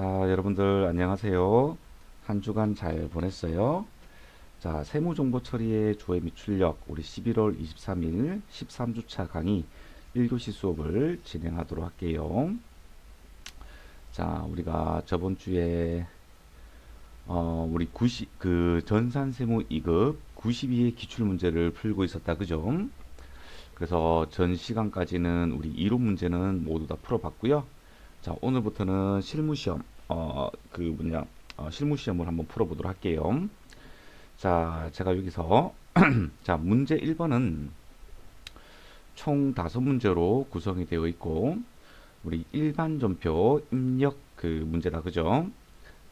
자, 여러분들 안녕하세요. 한 주간 잘 보냈어요? 자, 세무정보 처리의 조회 및 출력 우리 11월 23일 13주차 강의 1교시 수업을 진행하도록 할게요. 자, 우리가 저번 주에 우리 90, 전산세무 2급 92의 기출 문제를 풀고 있었다. 그죠? 그래서 전 시간까지는 우리 이론 문제는 모두 다 풀어봤고요. 자, 오늘부터는 실무시험, 실무시험을 한번 풀어보도록 할게요. 자, 제가 여기서, 자, 문제 1번은 총 5문제로 구성이 되어 있고, 우리 일반 전표 입력 문제다. 그죠?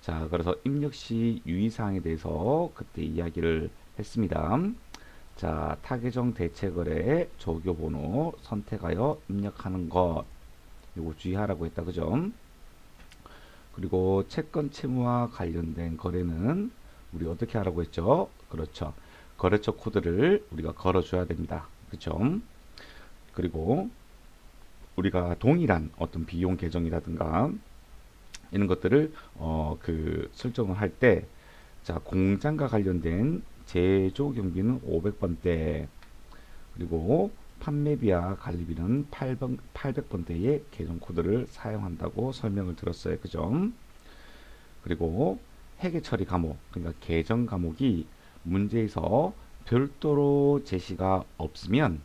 자, 그래서 입력 시 유의사항에 대해서 그때 이야기를 했습니다. 자, 타계정 대체거래 조교번호 선택하여 입력하는 것. 요거 주의하라고 했다. 그죠? 그리고 채권 채무와 관련된 거래는 우리 어떻게 하라고 했죠? 그렇죠. 거래처 코드를 우리가 걸어줘야 됩니다. 그죠? 그리고 우리가 동일한 어떤 비용 계정이라든가 이런 것들을 설정을 할 때, 자, 공장과 관련된 제조 경비는 500번대, 그리고 판매비와 관리비는 800번대의 계정 코드를 사용한다고 설명을 들었어요. 그죠? 그리고 회계 처리 과목, 그러니까 계정 과목이 문제에서 별도로 제시가 없으면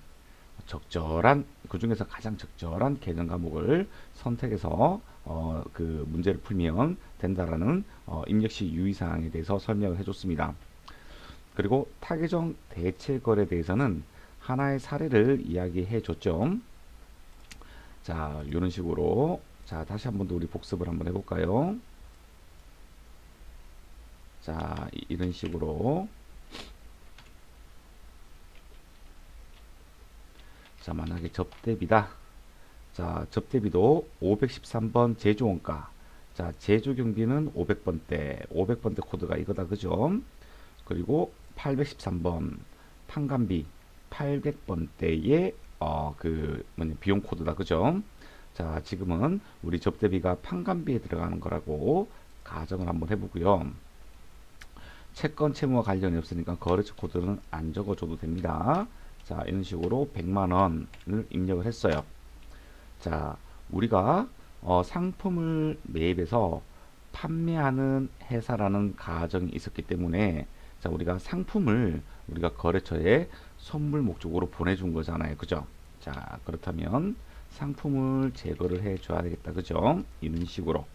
적절한, 그 중에서 가장 적절한 계정 과목을 선택해서 문제를 풀면 된다라는 입력시 유의사항에 대해서 설명을 해줬습니다. 그리고 타계정 대체거래에 대해서는 하나의 사례를 이야기해 줬죠. 자, 이런 식으로, 자, 다시 한번 더 우리 복습을 한번 해볼까요? 자, 이런 식으로, 자, 만약에 접대비다. 자, 접대비도 513번 제조원가. 자, 제조경비는 500번대, 500번대 코드가 이거다. 그죠? 그리고 813번 판관비 800번대의 비용 코드다. 그죠? 자, 지금은 우리 접대비가 판관비에 들어가는 거라고 가정을 한번 해보고요. 채권 채무와 관련이 없으니까 거래처 코드는 안 적어줘도 됩니다. 자, 이런 식으로 100만원을 입력을 했어요. 자, 우리가 상품을 매입해서 판매하는 회사라는 가정이 있었기 때문에, 자, 우리가 상품을 우리가 거래처에 선물 목적으로 보내준 거잖아요. 그죠? 자, 그렇다면 상품을 제거를 해줘야 되겠다. 그죠? 이런 식으로.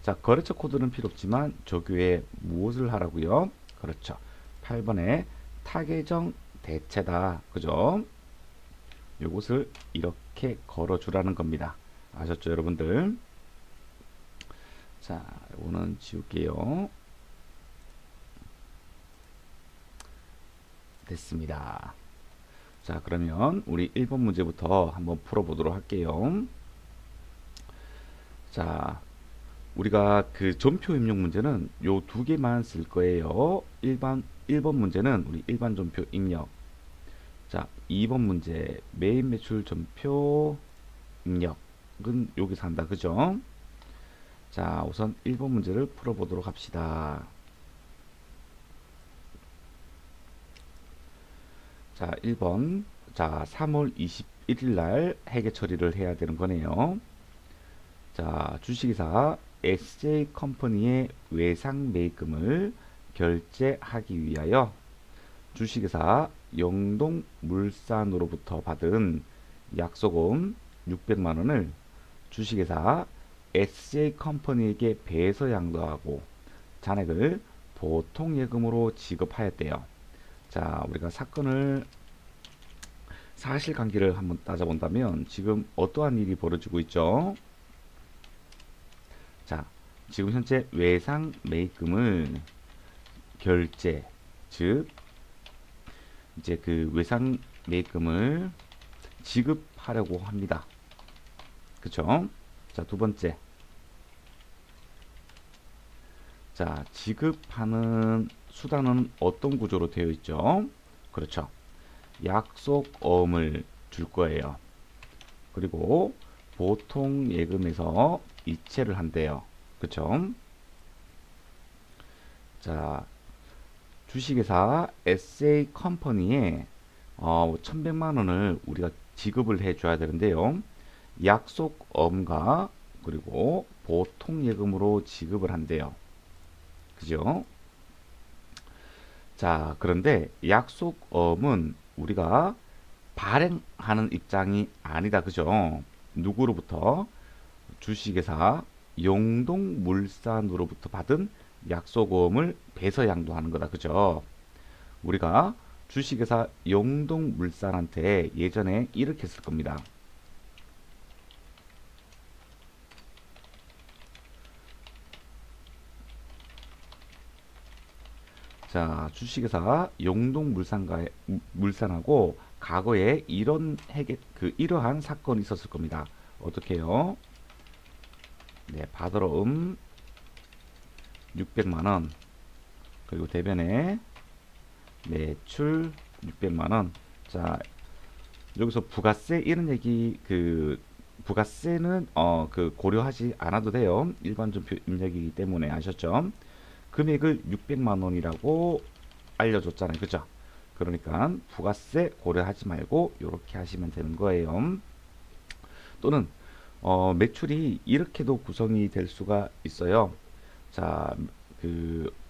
자, 거래처 코드는 필요 없지만 조교에 무엇을 하라고요? 그렇죠. 8번에 타계정 대체다. 그죠? 요것을 이렇게 걸어주라는 겁니다. 아셨죠, 여러분들? 자, 이거는 지울게요. 됐습니다. 자, 그러면 우리 1번 문제부터 한번 풀어보도록 할게요. 자, 우리가 전표 입력 문제는 요 두 개만 쓸 거예요. 1번 문제는 우리 일반 전표 입력. 자, 2번 문제 매입 매출 전표 입력은 여기서 한다. 그죠? 자, 우선 1번 문제를 풀어보도록 합시다. 자, 1번. 자, 3월 21일 날 회계 처리를 해야 되는 거네요. 자, 주식회사 SJ컴퍼니의 외상 매입금을 결제하기 위하여 주식회사 영동물산으로부터 받은 약소금 600만원을 주식회사 SJ컴퍼니에게 배서 양도하고 잔액을 보통예금으로 지급하였대요. 자, 우리가 사건을 사실관계를 한번 따져본다면 지금 어떠한 일이 벌어지고 있죠? 자, 지금 현재 외상 매입금을 결제, 즉 이제 외상 매입금을 지급하려고 합니다. 그쵸? 자, 두 번째. 자, 지급하는 수단은 어떤 구조로 되어 있죠? 그렇죠. 약속어음을 줄 거예요. 그리고 보통 예금에서 이체를 한대요. 그쵸? 자, 주식회사 SA 컴퍼니에 1100만 원을 우리가 지급을 해 줘야 되는데요. 약속음과 그리고 보통 예금으로 지급을 한대요. 그죠? 자, 그런데 약속음은 우리가 발행하는 입장이 아니다. 그죠? 누구로부터? 주식회사 영동물산으로부터 받은 약속음을 배서양도하는 거다. 그죠? 우리가 주식회사 영동물산한테 예전에 이렇게 했을 겁니다. 자, 주식회사 물산하고 과거에 이러한 사건이 있었을 겁니다. 어떻게요? 네, 받으러 600만 원, 그리고 대변에 매출 600만 원. 자, 여기서 부가세 이런 얘기 부가세는 고려하지 않아도 돼요. 일반 전표 입력이기 때문에 아셨죠? 금액을 600만 원이라고 알려줬잖아요. 그죠? 그러니까 부가세 고려하지 말고 이렇게 하시면 되는 거예요. 또는 매출이 이렇게도 구성이 될 수가 있어요. 자,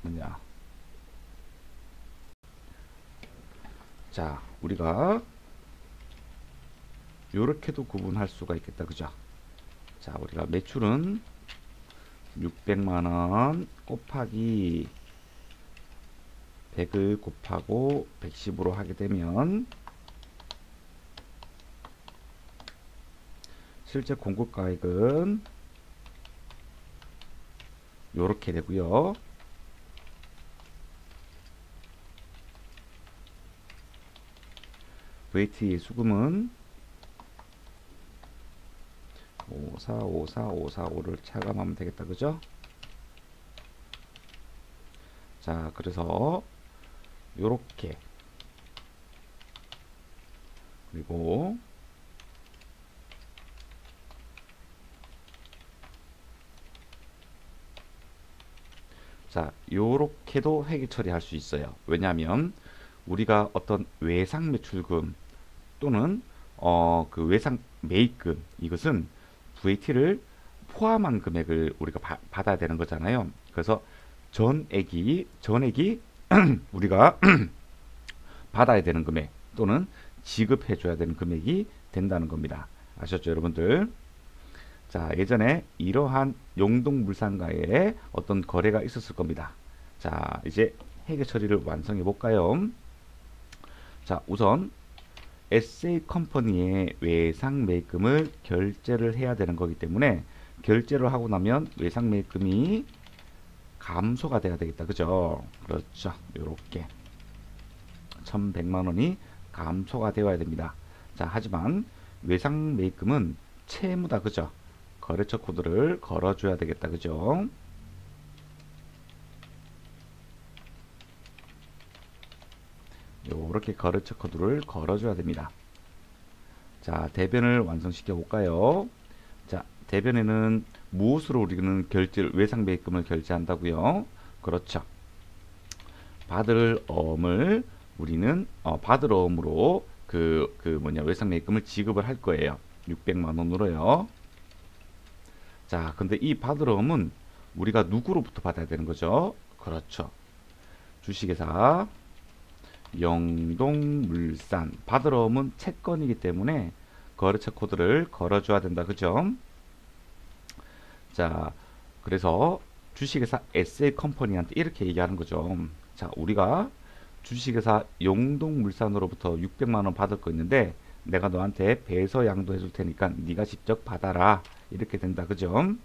뭐냐? 자, 우리가 이렇게도 구분할 수가 있겠다. 그죠? 자, 우리가 매출은 600만 원 곱하기 100을 곱하고 110으로 하게 되면 실제 공급가액은 이렇게 되고요. VAT 수금은 5454545를 차감하면 되겠다. 그죠? 자, 그래서 요렇게, 그리고 자, 요렇게도 회계 처리할 수 있어요. 왜냐하면 우리가 어떤 외상 매출금 또는 외상 매입금, 이것은 VAT를 포함한 금액을 우리가 받아야 되는 거잖아요. 그래서 전액이 우리가 받아야 되는 금액 또는 지급해 줘야 되는 금액이 된다는 겁니다. 아셨죠, 여러분들? 자, 예전에 이러한 용동물산과의 어떤 거래가 있었을 겁니다. 자, 이제 회계 처리를 완성해 볼까요? 자, 우선 SA 컴퍼니의 외상 매입금을 결제를 해야 되는 거기 때문에 결제를 하고 나면 외상 매입금이 감소가 돼야 되겠다. 그죠? 그렇죠. 요렇게 1100만 원이 감소가 되어야 됩니다. 자, 하지만 외상 매입금은 채무다. 그죠? 거래처 코드를 걸어줘야 되겠다. 그죠? 요렇게 거래처 코드를 걸어줘야 됩니다. 자, 대변을 완성시켜 볼까요? 자, 대변에는 무엇으로 우리는 외상 매입금을 결제한다고요? 그렇죠. 받을 어음을 우리는 받을 어음으로 외상 매입금을 지급을 할 거예요. 600만 원으로요. 자, 근데 이 받을 어음은 우리가 누구로부터 받아야 되는 거죠? 그렇죠. 주식회사 영동물산. 받을 어음은 채권이기 때문에 거래처 코드를 걸어줘야 된다. 그죠? 자, 그래서 주식회사 SA 컴퍼니한테 이렇게 얘기하는 거죠. 자, 우리가 주식회사 영동물산으로부터 600만 원 받을 거 있는데 내가 너한테 배서 양도해 줄 테니까 네가 직접 받아라. 이렇게 된다. 그죠?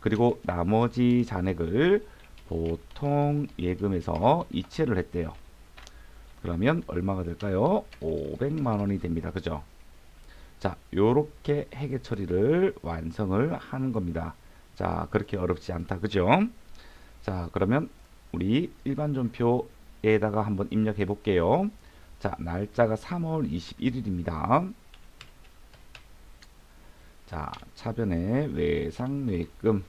그리고 나머지 잔액을 보통 예금에서 이체를 했대요. 그러면 얼마가 될까요? 500만 원이 됩니다. 그죠? 자, 요렇게 회계 처리를 완성을 하는 겁니다. 자, 그렇게 어렵지 않다. 그죠? 자, 그러면 우리 일반 전표에다가 한번 입력해 볼게요. 자, 날짜가 3월 21일입니다. 자, 차변에 외상 매입금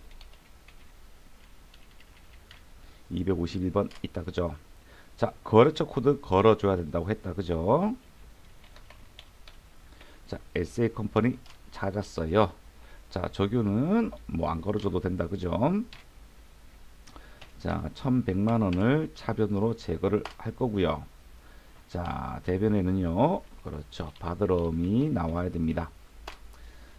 251번 있다. 그죠? 자, 거래처 코드 걸어줘야 된다고 했다. 그죠? 자, SA 컴퍼니 찾았어요. 자, 적유는 뭐 안 걸어줘도 된다. 그죠? 자, 1100만원을 차변으로 제거를 할 거고요. 자, 대변에는요, 그렇죠, 바드럼이 나와야 됩니다.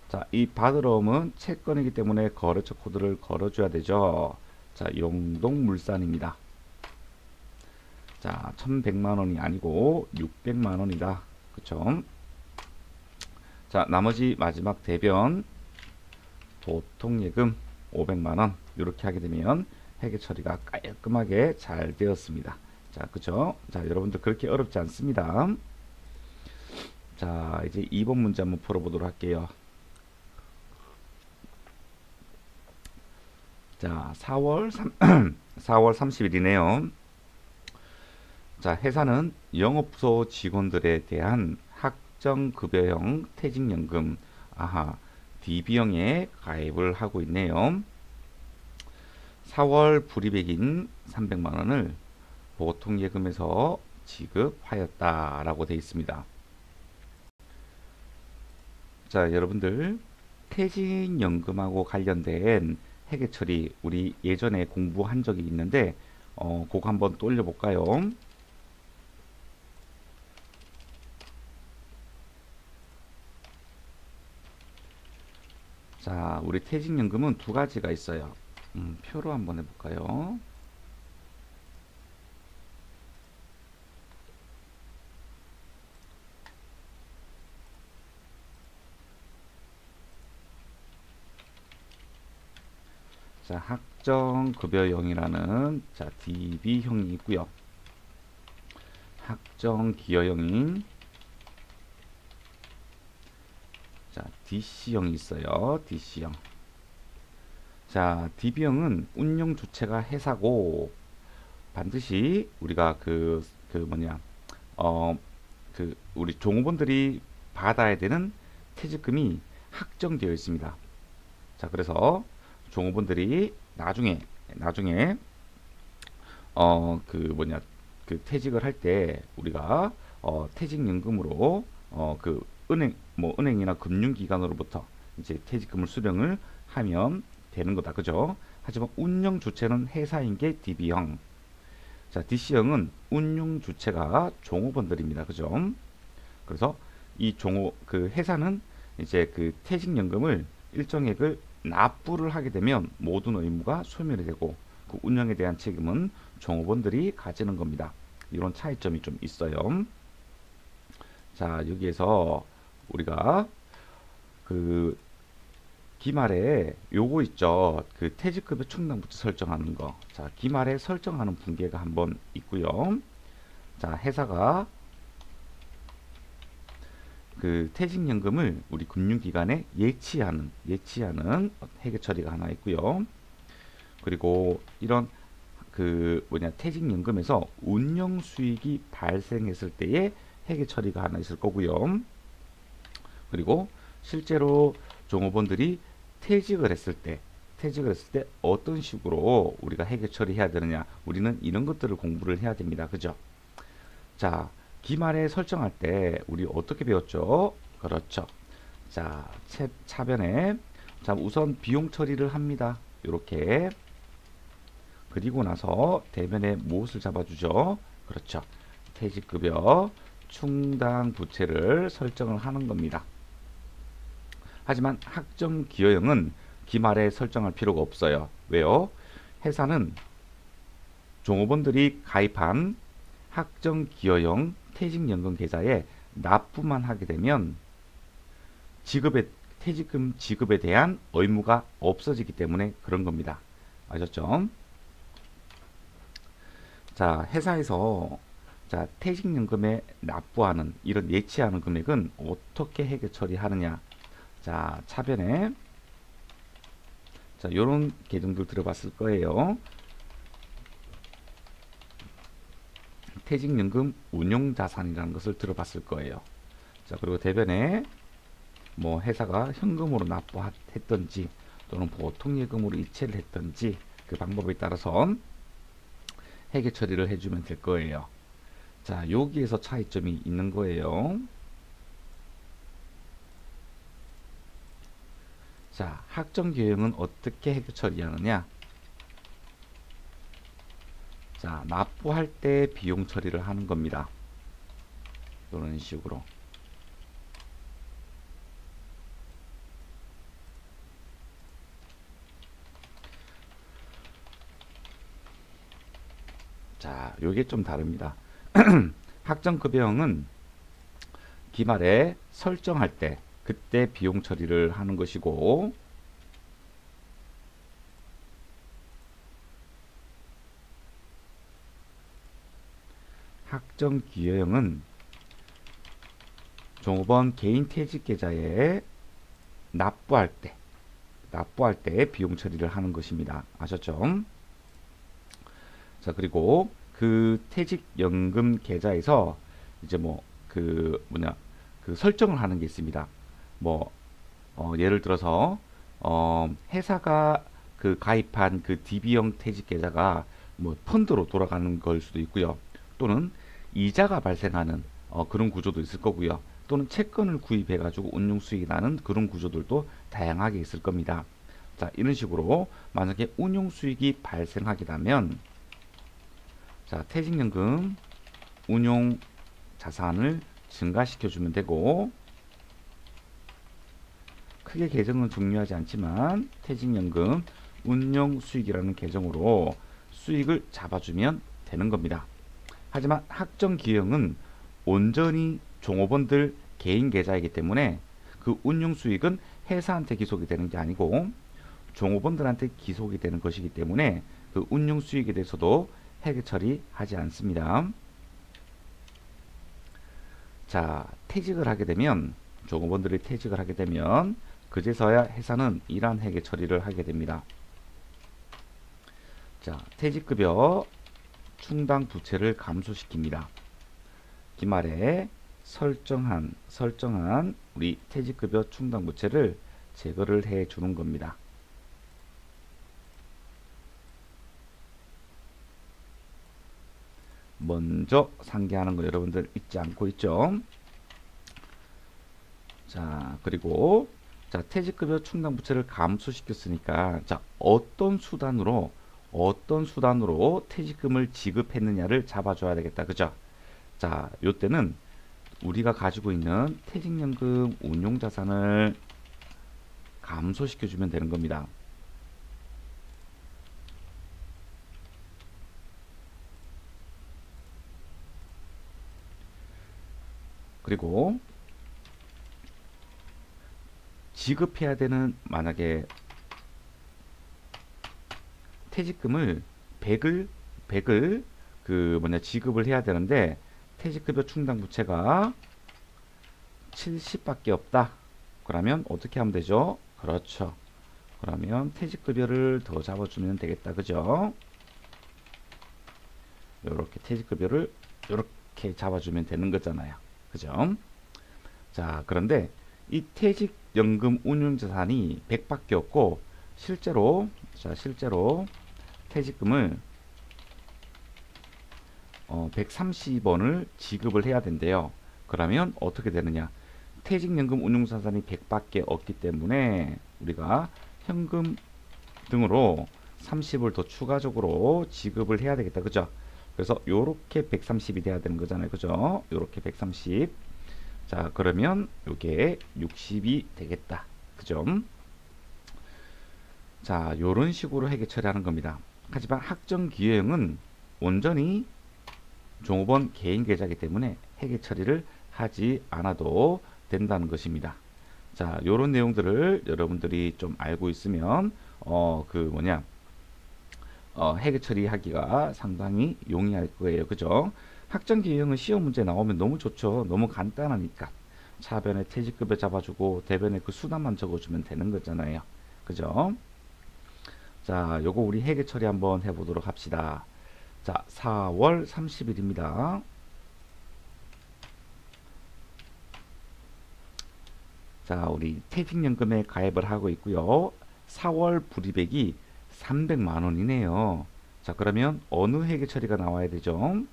자, 이 바드럼은 채권이기 때문에 거래처 코드를 걸어줘야 되죠. 자, 용동물산입니다. 자, 1100만원이 아니고 600만원이다. 그쵸? 자, 나머지 마지막 대변 보통예금 500만원 이렇게 하게 되면 회계 처리가 깔끔하게 잘 되었습니다. 자, 그죠? 자, 여러분들 그렇게 어렵지 않습니다. 자, 이제 2번 문제 한번 풀어보도록 할게요. 자, 4월 30일이네요. 자, 회사는 영업소 직원들에 대한 학정급여형 퇴직연금, DB형에 가입을 하고 있네요. 4월 불이백인 300만원을 보통예금에서 지급하였다라고 되어 있습니다. 자, 여러분들 퇴직연금하고 관련된 회계처리 우리 예전에 공부한 적이 있는데 그거 한번 또 올려볼까요? 자, 우리 퇴직연금은 두 가지가 있어요. 표로 한번 해볼까요? 자, 학정급여형이라는 자, DB형이 있고요. 학정기여형인 자, DC형이 있어요. DC형. 자, DB형은 운영 주체가 회사고 반드시 우리가 우리 종업원들이 받아야 되는 퇴직금이 확정되어 있습니다. 자, 그래서 종업원들이 나중에 퇴직을 할 때 우리가 퇴직연금으로 은행이나 금융기관으로부터 이제 퇴직금을 수령을 하면 되는 거다. 그죠? 하지만 운영 주체는 회사인 게 DB형. 자, DC형은 운용 주체가 종업원들입니다. 그죠? 그래서 회사는 이제 퇴직연금을 일정액을 납부를 하게 되면 모든 의무가 소멸이 되고 그 운영에 대한 책임은 종업원들이 가지는 겁니다. 이런 차이점이 좀 있어요. 자, 여기에서 우리가 기말에 요거 있죠. 퇴직급여 충당부터 설정하는 거. 자, 기말에 설정하는 분계가 한번 있고요. 자, 회사가 퇴직연금을 우리 금융기관에 예치하는 회계 처리가 하나 있고요. 그리고 이런 퇴직연금에서 운영 수익이 발생했을 때의 회계 처리가 하나 있을 거고요. 그리고 실제로 종업원들이 퇴직을 했을 때 어떤 식으로 우리가 회계 처리해야 되느냐, 우리는 이런 것들을 공부를 해야 됩니다. 그죠? 자, 기말에 설정할 때 우리 어떻게 배웠죠? 그렇죠. 자, 차변에 자, 우선 비용 처리를 합니다. 이렇게. 그리고 나서 대변에 무엇을 잡아주죠? 그렇죠. 퇴직급여 충당 부채를 설정을 하는 겁니다. 하지만 학정기여형은 기말에 설정할 필요가 없어요. 왜요? 회사는 종업원들이 가입한 학정기여형 퇴직연금 계좌에 납부만 하게 되면 퇴직금 지급에 대한 의무가 없어지기 때문에 그런 겁니다. 아셨죠? 자, 회사에서 자, 퇴직연금에 납부하는 이런 예치하는 금액은 어떻게 회계 처리하느냐? 자, 차변에 자, 요런 계정들 들어봤을 거예요. 퇴직연금 운용자산이라는 것을 들어봤을 거예요. 자, 그리고 대변에 뭐 회사가 현금으로 납부했던지 또는 보통예금으로 이체를 했던지 그 방법에 따라서 회계 처리를 해주면 될 거예요. 자, 여기에서 차이점이 있는 거예요. 자, 학점기여형은 어떻게 회계 처리하느냐? 자, 납부할 때 비용 처리를 하는 겁니다. 이런 식으로. 자, 요게 좀 다릅니다. 학점급여형은 기말에 설정할 때 그때 비용 처리를 하는 것이고, 학점기여형은 종업원 개인퇴직계좌에 납부할 때 비용 처리를 하는 것입니다. 아셨죠? 자, 그리고 그 퇴직연금 계좌에서 이제 그 설정을 하는 게 있습니다. 예를 들어서 회사가 그 가입한 그 DB형 퇴직 계좌가 펀드로 돌아가는 걸 수도 있고요. 또는 이자가 발생하는 그런 구조도 있을 거고요. 또는 채권을 구입해 가지고 운용 수익이 나는 그런 구조들도 다양하게 있을 겁니다. 자, 이런 식으로 만약에 운용 수익이 발생하게 되면, 자, 퇴직연금 운용 자산을 증가시켜 주면 되고, 크게 계정은 중요하지 않지만 퇴직연금 운용 수익이라는 계정으로 수익을 잡아주면 되는 겁니다. 하지만 학점기여형은 온전히 종업원들 개인 계좌이기 때문에 그 운용 수익은 회사한테 기속이 되는 게 아니고 종업원들한테 기속이 되는 것이기 때문에 그 운용 수익에 대해서도 회계 처리하지 않습니다. 자, 종업원들이 퇴직을 하게 되면 그제서야 회사는 이러한 회계 처리를 하게 됩니다. 자, 퇴직급여 충당 부채를 감소시킵니다. 기말에 설정한 우리 퇴직급여 충당 부채를 제거를 해 주는 겁니다. 먼저 상기하는 거 여러분들 잊지 않고 있죠? 자, 그리고 자, 퇴직급여 충당 부채를 감소시켰으니까 자, 어떤 수단으로 퇴직금을 지급했느냐를 잡아줘야 되겠다. 그죠? 자, 요때는 우리가 가지고 있는 퇴직연금 운용자산을 감소시켜 주면 되는 겁니다. 그리고 지급해야 되는, 만약에 퇴직금을 100을 지급을 해야 되는데 퇴직급여 충당 부채가 70밖에 없다. 그러면 어떻게 하면 되죠? 그렇죠. 그러면 퇴직급여를 더 잡아주면 되겠다. 그죠? 요렇게 퇴직급여를 요렇게 잡아주면 되는 거잖아요. 그죠? 자, 그런데 이 퇴직연금 운용자산이 100밖에 없고 실제로 퇴직금을 130원을 지급을 해야 된대요. 그러면 어떻게 되느냐? 퇴직연금 운용자산이 100밖에 없기 때문에 우리가 현금 등으로 30을 더 추가적으로 지급을 해야 되겠다. 그죠? 그래서 요렇게 130이 돼야 되는 거잖아요. 그죠? 요렇게 130. 자, 그러면 요게 60이 되겠다. 그죠? 자, 요런 식으로 회계 처리하는 겁니다. 하지만 학점기여형은 온전히 종업원 개인 계좌이기 때문에 회계 처리를 하지 않아도 된다는 것입니다. 자, 요런 내용들을 여러분들이 좀 알고 있으면 회계 처리하기가 상당히 용이할 거예요. 그죠? 학점기여형은 시험 문제 나오면 너무 좋죠. 너무 간단하니까. 차변에 퇴직급여 잡아주고 대변에 그 수단만 적어주면 되는 거잖아요. 그죠? 자, 요거 우리 회계 처리 한번 해보도록 합시다. 자, 4월 30일입니다. 자, 우리 퇴직연금에 가입을 하고 있고요. 4월 불이백이 300만 원이네요. 자, 그러면 어느 회계 처리가 나와야 되죠?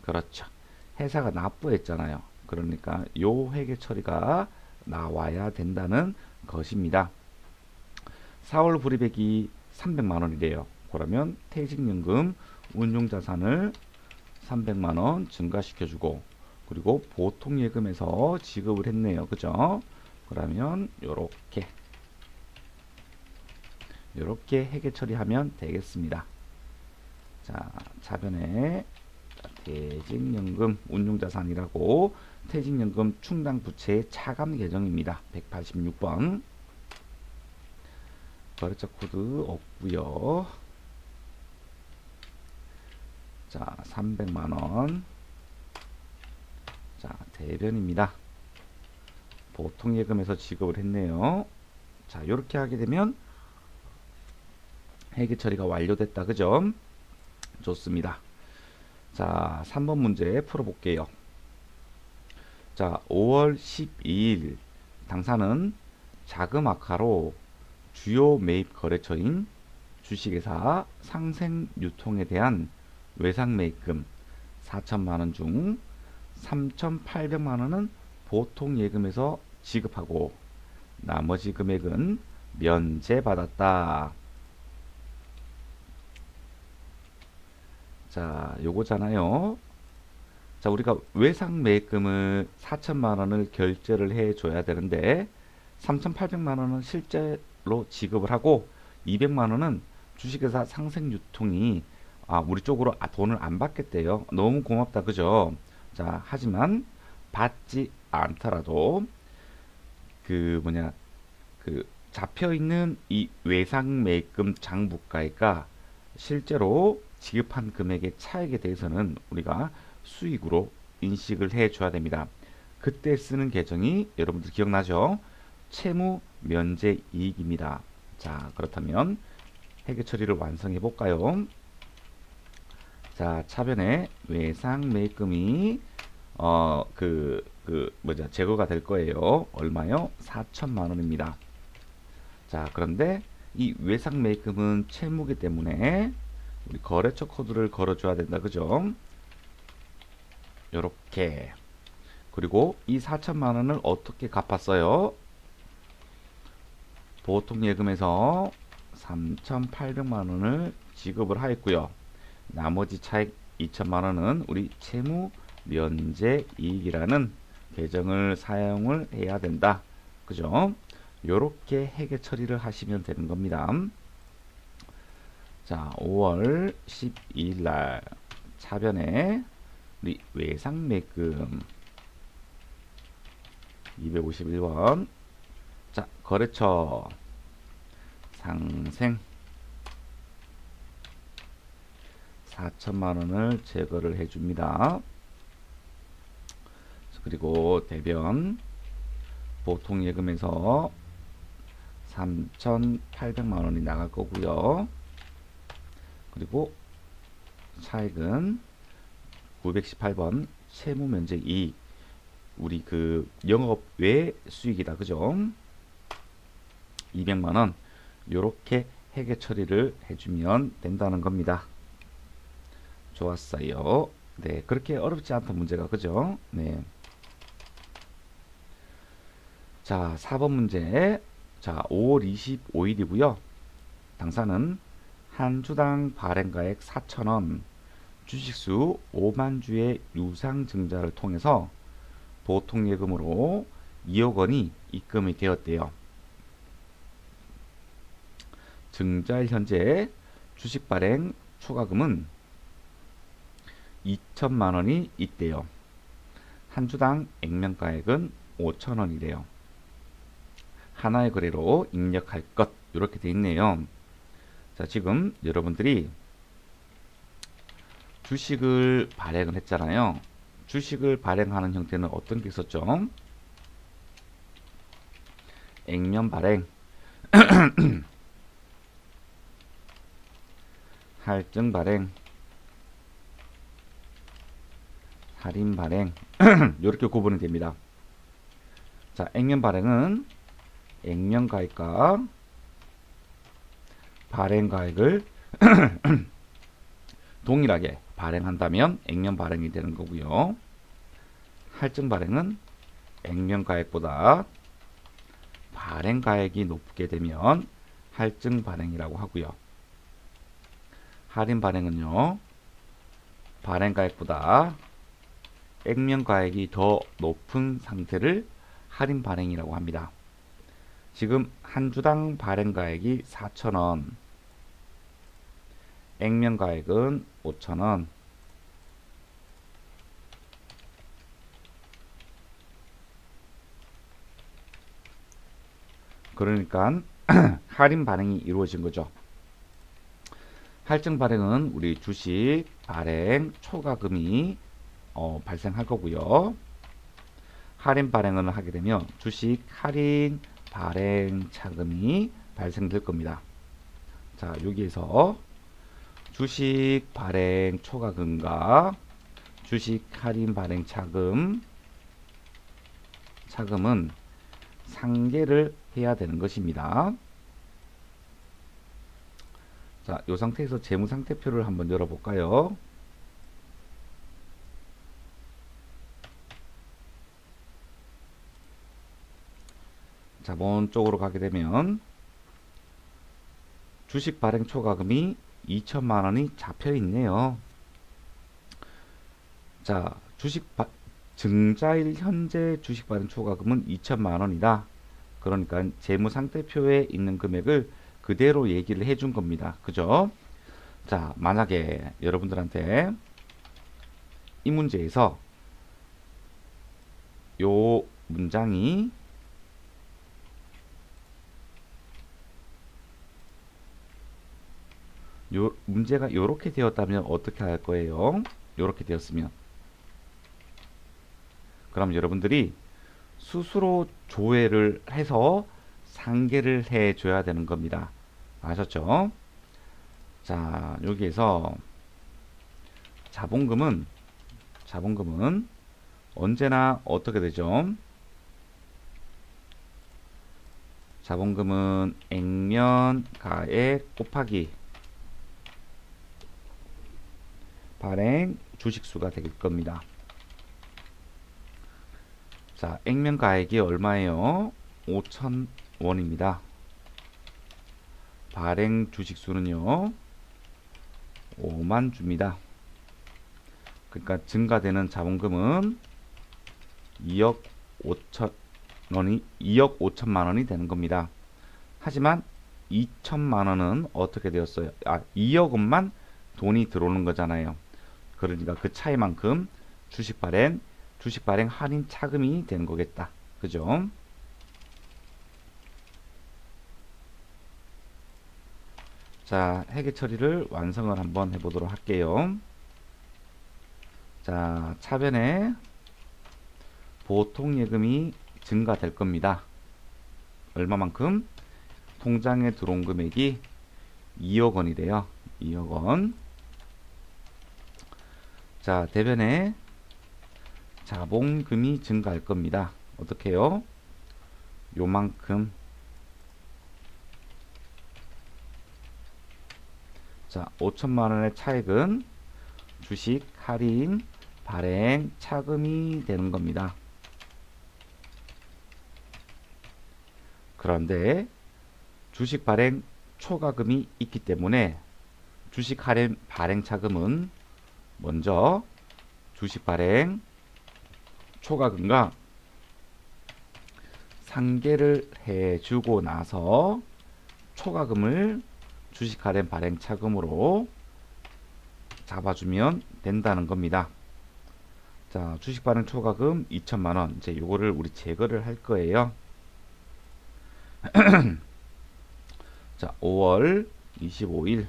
그렇죠. 회사가 납부했잖아요. 그러니까 요 회계 처리가 나와야 된다는 것입니다. 4월 불이백이 300만 원이래요. 그러면 퇴직연금 운용자산을 300만 원 증가시켜주고, 그리고 보통예금에서 지급을 했네요. 그죠? 그러면 요렇게 회계 처리하면 되겠습니다. 자, 차변에 퇴직연금 운용자산이라고, 퇴직연금 충당 부채의 차감 계정입니다. 186번. 거래처 코드 없고요. 자, 300만원. 자, 대변입니다. 보통예금에서 지급을 했네요. 자, 이렇게 하게 되면 회계 처리가 완료됐다. 그죠? 좋습니다. 자, 3번 문제 풀어볼게요. 자, 5월 12일 당사는 자금 악화로 주요 매입 거래처인 주식회사 상생유통에 대한 외상 매입금 4천만원 중 3,800만원은 보통예금에서 지급하고 나머지 금액은 면제받았다. 자, 요거잖아요. 자, 우리가 외상 매입금을 4천만원을 결제를 해 줘야 되는데 3,800만원은 실제로 지급을 하고 200만원은 주식회사 상생유통이 우리 쪽으로 돈을 안 받겠대요. 너무 고맙다. 그죠? 자, 하지만 받지 않더라도 그 잡혀있는 이 외상 매입금 장부가액과 실제로 지급한 금액의 차액에 대해서는 우리가 수익으로 인식을 해 줘야 됩니다. 그때 쓰는 계정이 여러분들 기억나죠? 채무 면제 이익입니다. 자, 그렇다면 회계 처리를 완성해 볼까요? 자, 차변에 외상 매입금이 제거가 될 거예요. 얼마요? 4천만 원입니다. 자, 그런데 이 외상 매입금은 채무기 때문에 우리 거래처 코드를 걸어줘야 된다. 그죠? 요렇게. 그리고 이 4천만 원을 어떻게 갚았어요? 보통예금에서 3,800만 원을 지급을 하였고요. 나머지 차액 2천만 원은 우리 채무 면제 이익이라는 계정을 사용을 해야 된다. 그죠? 요렇게 회계 처리를 하시면 되는 겁니다. 자, 5월 12일 날 차변에 우리 외상 매입금 251번. 자, 거래처 상생 4천만 원을 제거를 해줍니다. 그리고 대변 보통예금에서 3,800만 원이 나갈 거고요. 그리고 차액은 918번 채무면제 이익, 우리 그 영업 외 수익이다. 그죠? 200만 원. 요렇게 회계 처리를 해주면 된다는 겁니다. 좋았어요. 네, 그렇게 어렵지 않던 문제가. 그죠? 네. 자, 4번 문제. 자, 5월 25일이고요. 당사는 한 주당 발행가액 4,000원, 주식수 5만 주의 유상증자를 통해서 보통예금으로 2억 원이 입금이 되었대요. 증자일 현재 주식 발행 초과금은 2천만 원이 있대요. 한 주당 액면가액은 5천 원이래요. 하나의 거래로 입력할 것, 이렇게 돼 있네요. 자, 지금 여러분들이 주식을 발행을 했잖아요. 주식을 발행하는 형태는 어떤 게 있었죠? 액면 발행, 할증 발행, 할인 발행 이렇게 구분이 됩니다. 자, 액면 발행은 액면 가입과 발행가액을 동일하게 발행한다면 액면 발행이 되는 거고요. 할증 발행은 액면 가액보다 발행 가액이 높게 되면 할증 발행이라고 하고요. 할인 발행은요, 발행 가액보다 액면 가액이 더 높은 상태를 할인 발행이라고 합니다. 지금 한 주당 발행 가액이 4,000원, 액면 가액은 5,000원. 그러니까 할인 발행이 이루어진 거죠. 할증 발행은 우리 주식 발행 초과금이 발생할 거고요. 할인 발행을 하게 되면 주식 할인 발행 차금이 발생될 겁니다. 자, 여기에서 주식 발행 초과금과 주식 할인 발행 차금은 상계를 해야 되는 것입니다. 자, 이 상태에서 재무상태표를 한번 열어볼까요? 자본 쪽으로 가게 되면 주식 발행 초과금이 2천만 원이 잡혀 있네요. 자, 증자일 현재 주식 발행 초과금은 2천만 원이다. 그러니까 재무상태표에 있는 금액을 그대로 얘기를 해준 겁니다. 그죠? 자, 만약에 여러분들한테 이 문제에서 요 문장이 문제가 요렇게 되었다면 어떻게 할 거예요? 요렇게 되었으면 그럼 여러분들이 스스로 조회를 해서 상계를 해 줘야 되는 겁니다. 아셨죠? 자, 여기에서 자본금은 언제나 어떻게 되죠? 자본금은 액면 가액 곱하기 발행 주식수가 될 겁니다. 자, 액면 가액이 얼마예요? 5,000원입니다. 발행 주식수는요 5만 주입니다. 그러니까 증가되는 자본금은 2억 5천만 원이 되는 겁니다. 하지만 2천만 원은 어떻게 되었어요? 2억 원만 돈이 들어오는 거잖아요. 그러니까 그 차이만큼 주식 발행 할인 차금이 되는 거겠다. 그죠? 자, 회계 처리를 완성을 한번 해보도록 할게요. 자, 차변에 보통 예금이 증가될 겁니다. 얼마만큼? 통장에 들어온 금액이 2억 원이래요. 2억 원. 자, 대변에 자본금이 증가할 겁니다. 어떻게 해요? 요만큼. 자, 5천만 원의 차액은 주식 할인 발행 차금이 되는 겁니다. 그런데 주식 발행 초과금이 있기 때문에 주식 할인 발행 차금은 먼저 주식 발행 초과금과 상계를 해주고 나서 초과금을 주식 할인 발행 차금으로 잡아주면 된다는 겁니다. 자, 주식 발행 초과금 2천만 원. 이제 요거를 우리 제거를 할 거예요. 자, 5월 25일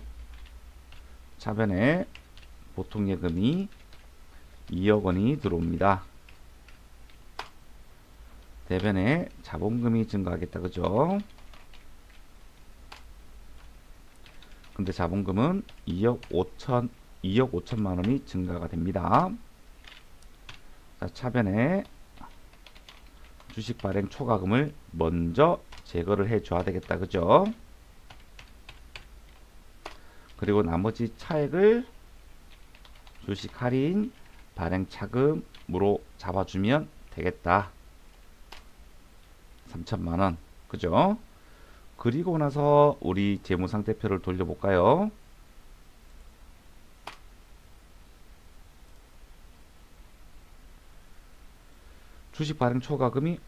차변에 보통 예금이 2억 원이 들어옵니다. 대변에 자본금이 증가하겠다. 그죠? 근데 자본금은 2억 5천만 원이 증가가 됩니다. 자, 차변에 주식 발행 초과금을 먼저 제거를 해 줘야 되겠다. 그죠? 그리고 나머지 차액을 주식 할인 발행 차금으로 잡아주면 되겠다. 3천만원. 그죠? 그리고 나서 우리 재무상태표를 돌려볼까요? 주식 발행 초과금이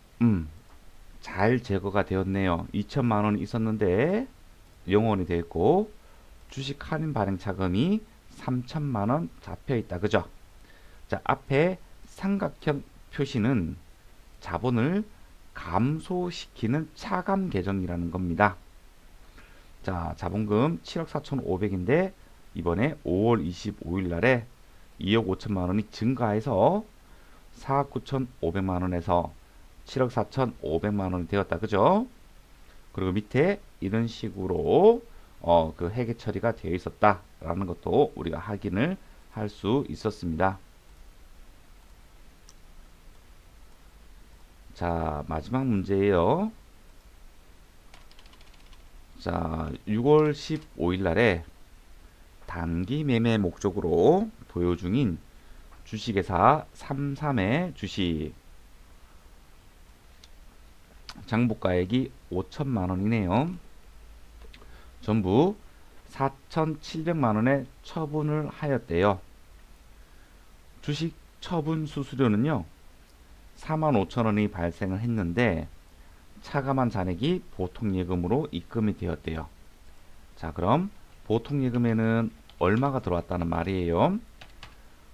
잘 제거가 되었네요. 2천만원이 있었는데 0원이 되었고, 주식 할인 발행 차금이 3천만원 잡혀 있다. 그죠? 자, 앞에 삼각형 표시는 자본을 감소시키는 차감 계정이라는 겁니다. 자, 자본금 7억 4,500인데 이번에 5월 25일 날에 2억 5천만 원이 증가해서 4억 9,500만 원에서 7억 4,500만 원이 되었다. 그죠? 그리고 밑에 이런 식으로 그 회계 처리가 되어 있었다라는 것도 우리가 확인을 할 수 있었습니다. 자, 마지막 문제예요. 자, 6월 15일 날에 단기 매매 목적으로 보유 중인 주식회사 33의 주식 장부가액이 5천만 원이네요. 전부 4,700만 원에 처분을 하였대요. 주식 처분 수수료는요 45,000원이 발생을 했는데 차감한 잔액이 보통예금으로 입금이 되었대요. 자, 그럼 보통예금에는 얼마가 들어왔다는 말이에요?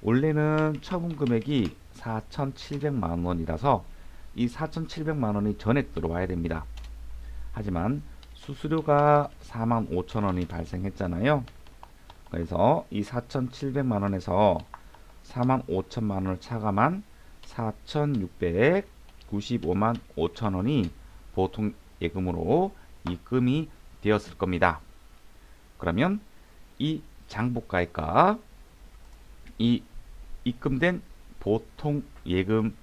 원래는 처분 금액이 4,700만 원이라서 이 4,700만 원이 전액 들어와야 됩니다. 하지만 수수료가 45,000원이 발생했잖아요. 그래서 이 4,700만 원에서 45,000만 원을 차감한 4,695만 5천 원이 보통 예금으로 입금이 되었을 겁니다. 그러면 이 장부가액과 이 입금된 보통 예금으로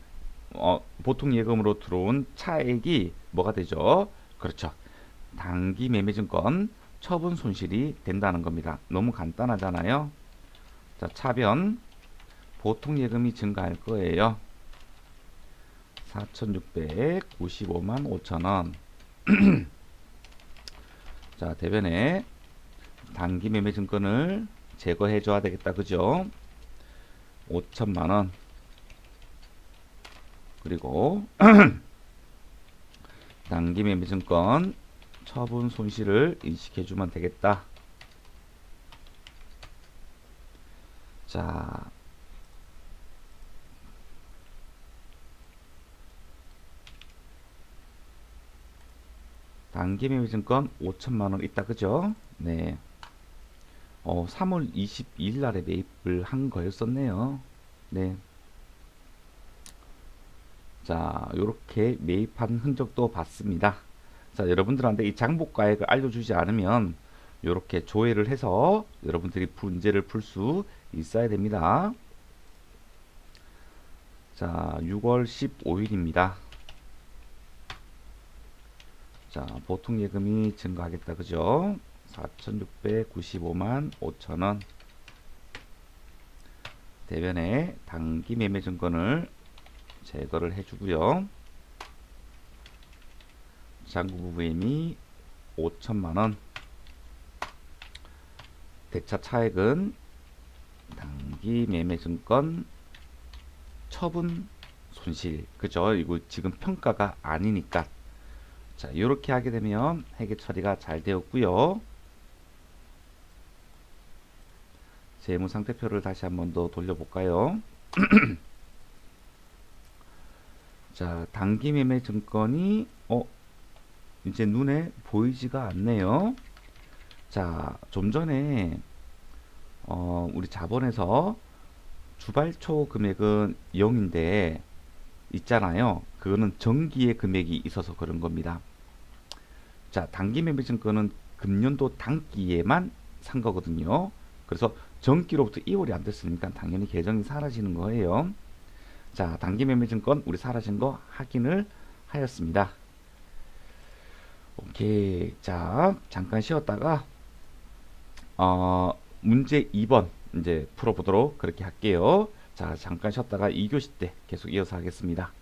들어온 차액이 뭐가 되죠? 그렇죠. 단기 매매증권 처분 손실이 된다는 겁니다. 너무 간단하잖아요. 자, 차변 보통 예금이 증가할 거예요. 4,695만 5천원. 자, 대변에 단기 매매 증권을 제거해 줘야 되겠다. 그죠? 5천만원. 그리고 단기 매매 증권 처분 손실을 인식해 주면 되겠다. 자, 단기 매매 증권 5천만 원 있다. 그죠? 네. 3월 22일 날에 매입을 한 거였었네요. 네. 자, 요렇게 매입한 흔적도 봤습니다. 자, 여러분들한테 이 장부가액을 알려주지 않으면 요렇게 조회를 해서 여러분들이 문제를 풀 수 있어야 됩니다. 자, 6월 15일입니다. 자, 보통 예금이 증가하겠다. 그죠? 4,695만 5천원. 대변에 단기 매매 증권을 제거를 해주고요. 장부부임이 5천만원. 대차 차액은 단기 매매 증권 처분 손실. 그죠? 이거 지금 평가가 아니니까. 자, 이렇게 하게 되면 회계 처리가 잘 되었고요. 재무상태표를 다시 한번 더 돌려볼까요? 자, 단기 매매 증권이 이제 눈에 보이지가 않네요. 자, 좀 전에 우리 자본에서 주발초 금액은 0인데 있잖아요. 그거는 정기의 금액이 있어서 그런 겁니다. 자, 단기 매매 증권은 금년도 단기에만 산 거거든요. 그래서 정기로부터 2월이 안 됐으니까 당연히 계정이 사라지는 거예요. 자, 단기 매매 증권 우리 사라진 거 확인을 하였습니다. 오케이. 자, 잠깐 쉬었다가 문제 2번 이제 풀어보도록 그렇게 할게요. 자, 잠깐 쉬었다가 2교시 때 계속 이어서 하겠습니다.